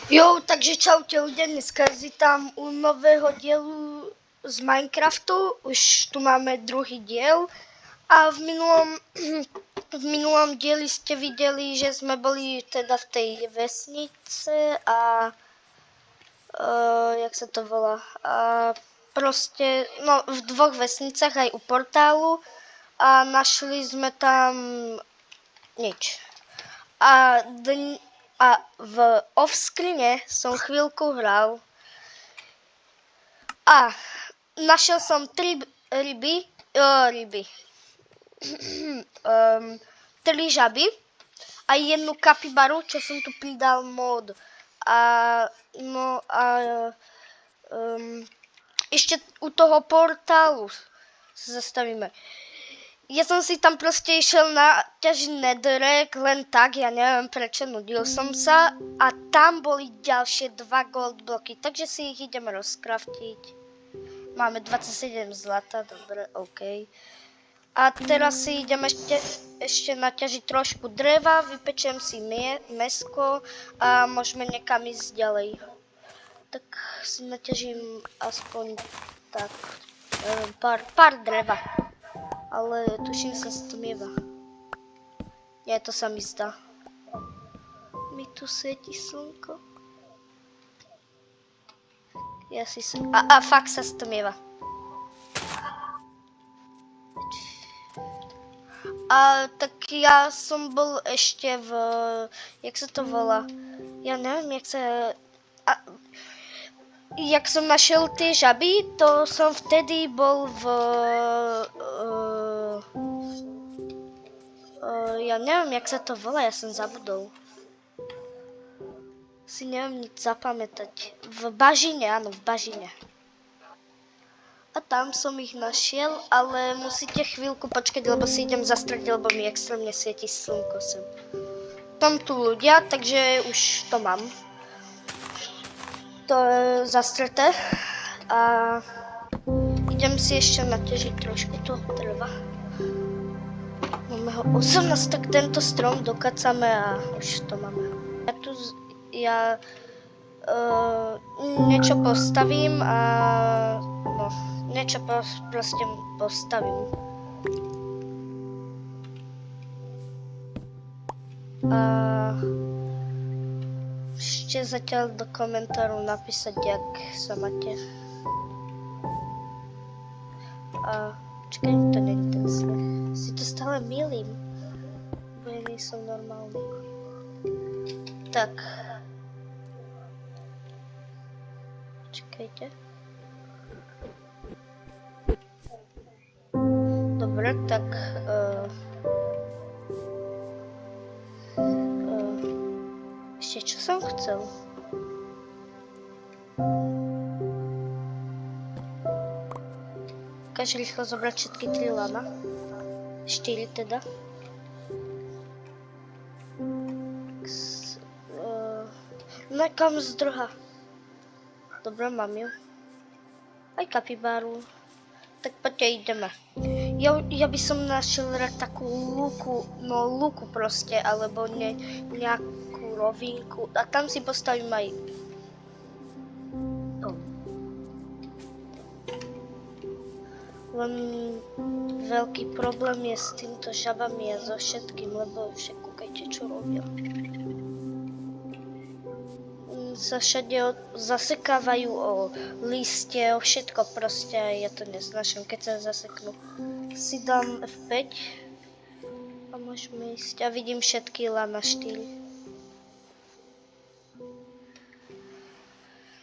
Jo, takže čaute ľudia, dneska tam u nového dielu z Minecraftu, už tu máme druhý diel a v minulom dieli ste videli, že sme boli teda v tej vesnice a jak sa to volá, a proste, no v dvoch vesnicách aj u portálu a našli sme tam nič. A v offscreene som chvíľku hral a našiel som 3 ryby, 3 žaby a jednu kapibaru, čo som tu pridal mod. Ešte u toho portálu sa zastavíme. Ja som si tam proste išiel na ťažiť netherrack len tak, ja neviem prečo, nudil som sa a tam boli ďalšie 2 gold bloky, takže si ich ideme rozkraftiť. Máme 27 zlata, dobre, OK. A teraz si idem ešte naťažiť trošku dreva, vypečiem si mäsko a môžeme niekam ísť ďalej. Tak si naťažím aspoň tak pár dreva. Ale tuším sa stmieva. Nie, to sa mi zdá. Mi tu svieti slnko. Ja si sa... A fakt sa stmieva. Tak ja som bol ešte v... Jak sa to volá? Ja neviem, jak sa... Jak som našiel tie žaby, to som vtedy bol v... ja neviem, jak sa to volá, ja som zabudol. Si neviem nič zapamätať. V bažine, áno, v bažine. A tam som ich našiel, ale musíte chvíľku počkať, lebo si idem zastrať, lebo mi extrémne svieti slnko sem. Som tu ľudia, takže už to mám. To je zastreté a idem si ešte naťažiť trošku toho dreva. Máme ho 18, tak tento strom dokacame a už to máme. Ja niečo postavím a no, niečo proste postavím. Ešte zatiaľ do komentáru napísať, jak sa máte. Čakaj, to nie je ten smer. Si to stále mýlim, bo ja nie som normálny. Tak. Čakajte. Dobre, tak... Ešte čo som chcel? Ukáž rýchlo zobrať všetky 3 lana. 4 teda. Nekam zdrha. Dobre, mám ju. Aj kapibaru. Tak poďte, ideme. Ja by som našiel takú lúku proste, alebo nejakú rovinku. A tam si postavím aj... Len veľký problém je s týmto žabami a so všetkým, lebo však kúkajte, čo robia. Sa všade zasekávajú o listie, o všetko proste, ja to neznášam, keď sa zaseknú. Si dám F5 a môžeme ísť a vidím všetky lana 4.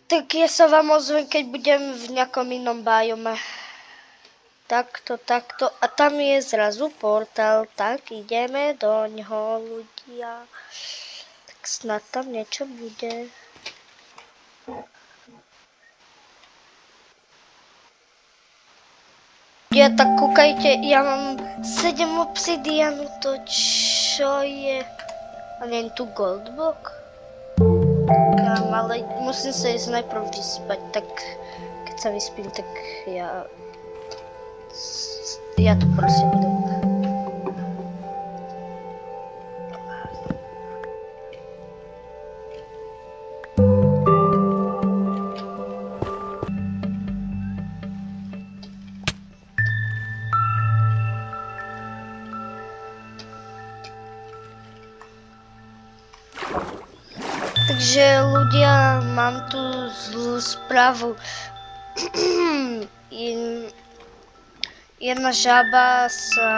Tak ja sa vám ozvem, keď budem v nejakom inom biome. Takto. A tam je zrazu portál, tak ideme do ňoho, ľudia. Tak snad tam niečo bude. Ja tak kúkajte, ja mám 7 obsidianu, to čo je? A neviem tu goldblock? Mám, ale musím sa ísť najprv vyspať, tak keď sa vyspím, tak ja tu proste budem. Takže ľudia, mám tu zlú správu. Jedna žaba sa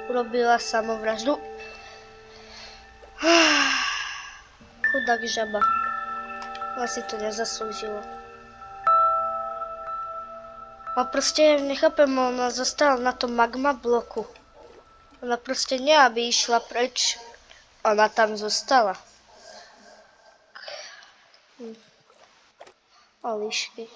urobila samovraždu. Chudák žaba. Ona si to nezaslúžila. A proste nechápem, ona zostala na tom magma bloku. Ona proste nie, aby išla preč. Ona tam zostala. Olišky.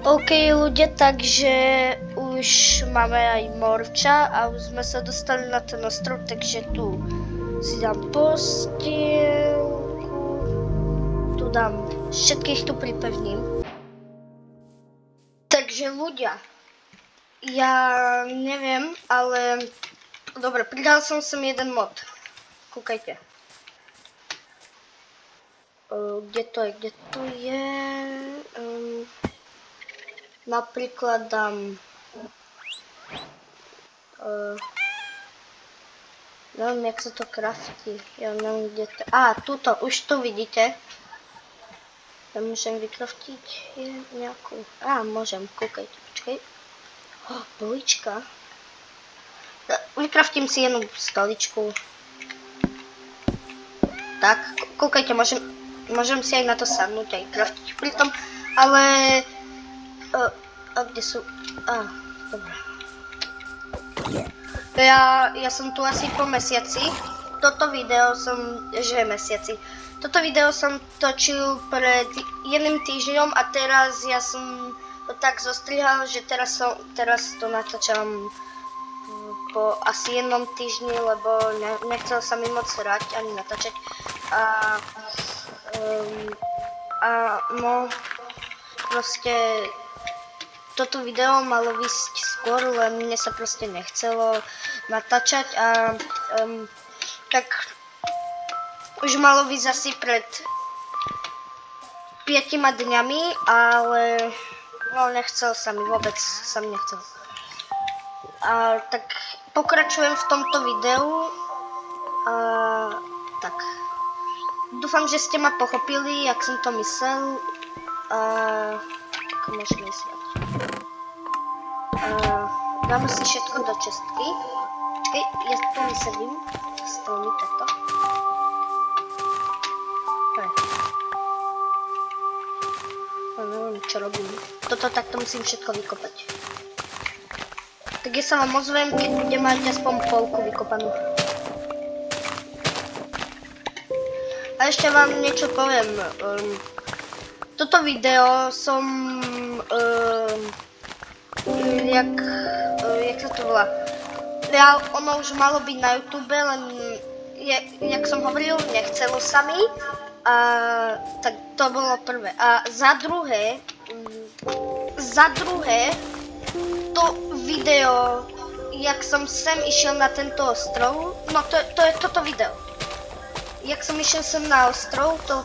OK ľudia, takže už máme aj morča a už sme sa dostali na ten ostrov, takže tu si dám postielku, tu dám, všetkých tu pripevním. Takže ľudia, ja neviem, ale dobre, pridal som sem jeden mod, kúkajte. Kde to je? Napríklad dám neviem, jak sa to kraftí. Ja neviem, kde to... tuto, už tu vidíte. Ja môžem vykraftiť nejakú... môžem, kúkajte, počkej. Polička. Vykraftím si jednu stoličku. Tak, kúkajte, môžem si aj na to sadnúť, aj kraftiť pritom, ale... kde sú... dobré. Ja som tu asi po mesiaci. Toto video som točil pred jedným týždňom a teraz ja som to tak zostrihal, že teraz to natáčam po asi jednom týždni, lebo nechcel sa mi moc hrať ani natáčať. Proste toto video malo výsť skôr, len mne sa proste nechcelo natáčať a tak už malo výsť asi pred 5 dňami, ale nechcel sa mi, vôbec sa mi nechcel. Tak pokračujem v tomto videu. Tak. Dúfam, že ste ma pochopili, jak som to myslel. Ako môžem myslieť. Dáme si všetko do čestky. Počkej, ja tu vysedím. Stalo mi toto. Neviem, čo robím. Toto takto musím všetko vykopať. Tak ja sa vám ozvem, keď budem mať aspoň polku vykopanú. A ešte vám niečo poviem. Toto video som... jak sa to volá? Ono už malo byť na YouTube, len jak som hovoril, nechcelo sa mi. Tak to bolo prvé. A za druhé, to video, jak som sem išiel na tento ostrov, no to je toto video. Jak som išiel sem na ostrov, to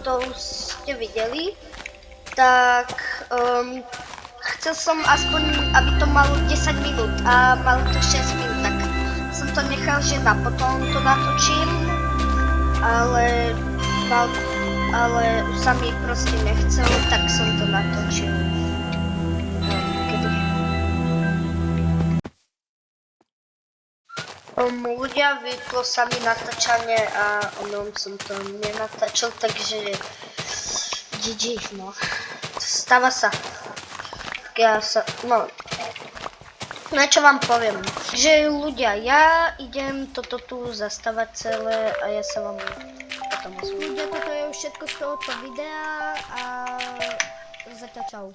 už ste videli, tak chcel som aspoň, aby to malo 10 minút a malo to 6 minút, tak som to nechal, že na potom to natočím, ale už sa mi proste nechcelo, tak som to natočil. Ľudia, vyplo sa mi natáčanie a som to nenatáčal, takže GG, no. Stáva sa. Tak ja sa, čo vám poviem, že ľudia, ja idem toto tu zastavať celé a ja sa vám potom ozvem. Ľudia, toto je už všetko z tohoto videa a zatiaľ čau.